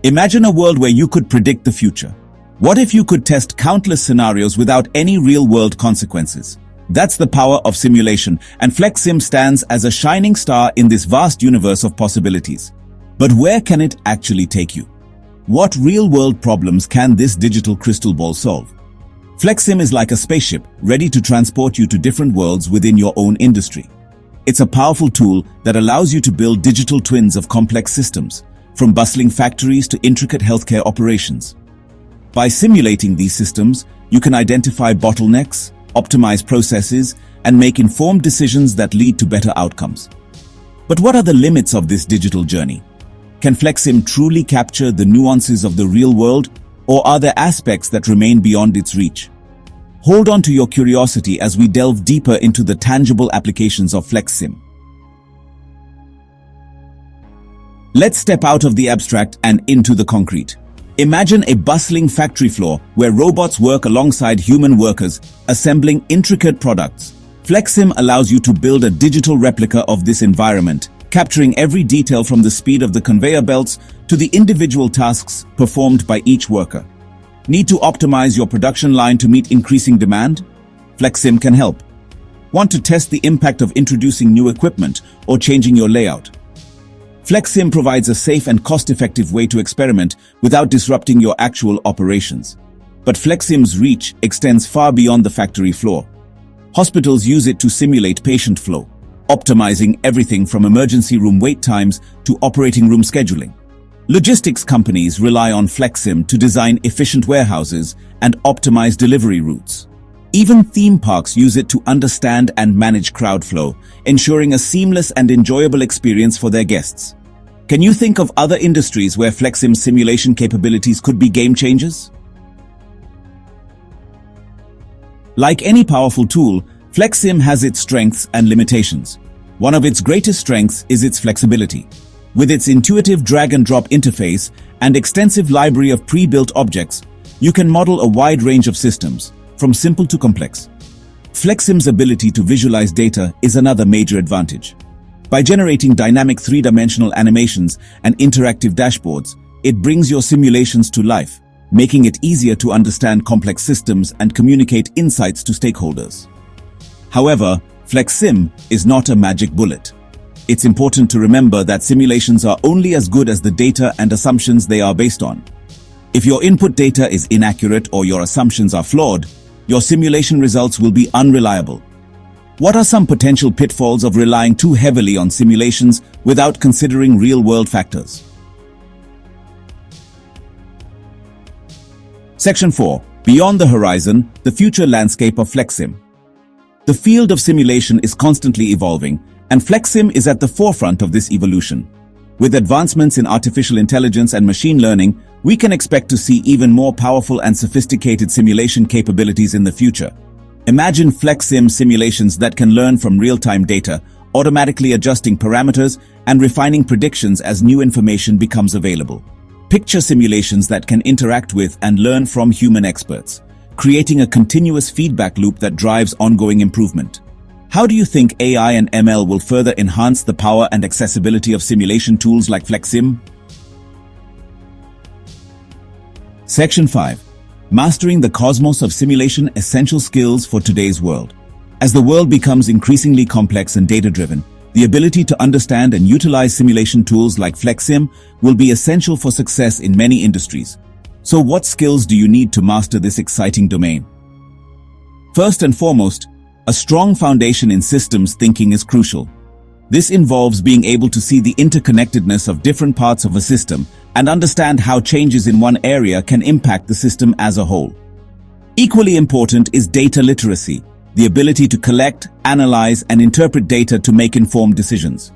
Imagine a world where you could predict the future. What if you could test countless scenarios without any real-world consequences? That's the power of simulation, and FlexSim stands as a shining star in this vast universe of possibilities. But where can it actually take you? What real-world problems can this digital crystal ball solve? FlexSim is like a spaceship, ready to transport you to different worlds within your own industry. It's a powerful tool that allows you to build digital twins of complex systems, from bustling factories to intricate healthcare operations. By simulating these systems, you can identify bottlenecks, optimize processes, and make informed decisions that lead to better outcomes. But what are the limits of this digital journey? Can FlexSim truly capture the nuances of the real world, or are there aspects that remain beyond its reach? Hold on to your curiosity as we delve deeper into the tangible applications of FlexSim. Let's step out of the abstract and into the concrete. Imagine a bustling factory floor where robots work alongside human workers, assembling intricate products. FlexSim allows you to build a digital replica of this environment, capturing every detail from the speed of the conveyor belts to the individual tasks performed by each worker. Need to optimize your production line to meet increasing demand? FlexSim can help. Want to test the impact of introducing new equipment or changing your layout? FlexSim provides a safe and cost-effective way to experiment without disrupting your actual operations. But FlexSim's reach extends far beyond the factory floor. Hospitals use it to simulate patient flow, optimizing everything from emergency room wait times to operating room scheduling. Logistics companies rely on FlexSim to design efficient warehouses and optimize delivery routes. Even theme parks use it to understand and manage crowd flow, ensuring a seamless and enjoyable experience for their guests. Can you think of other industries where FlexSim's simulation capabilities could be game changers? Like any powerful tool, FlexSim has its strengths and limitations. One of its greatest strengths is its flexibility. With its intuitive drag-and-drop interface and extensive library of pre-built objects, you can model a wide range of systems, from simple to complex. FlexSim's ability to visualize data is another major advantage. By generating dynamic three-dimensional animations and interactive dashboards, it brings your simulations to life, making it easier to understand complex systems and communicate insights to stakeholders. However, FlexSim is not a magic bullet. It's important to remember that simulations are only as good as the data and assumptions they are based on. If your input data is inaccurate or your assumptions are flawed, your simulation results will be unreliable. What are some potential pitfalls of relying too heavily on simulations without considering real-world factors? Section 4. Beyond the horizon, the future landscape of FlexSim. The field of simulation is constantly evolving, and FlexSim is at the forefront of this evolution. With advancements in artificial intelligence and machine learning, we can expect to see even more powerful and sophisticated simulation capabilities in the future. Imagine FlexSim simulations that can learn from real-time data, automatically adjusting parameters and refining predictions as new information becomes available. Picture simulations that can interact with and learn from human experts, creating a continuous feedback loop that drives ongoing improvement. How do you think AI and ML will further enhance the power and accessibility of simulation tools like FlexSim? Section 5. Mastering the cosmos of simulation: essential skills for today's world. As the world becomes increasingly complex and data-driven, the ability to understand and utilize simulation tools like FlexSim will be essential for success in many industries. So what skills do you need to master this exciting domain? First and foremost, a strong foundation in systems thinking is crucial. This involves being able to see the interconnectedness of different parts of a system and understand how changes in one area can impact the system as a whole. Equally important is data literacy, the ability to collect, analyze, and interpret data to make informed decisions.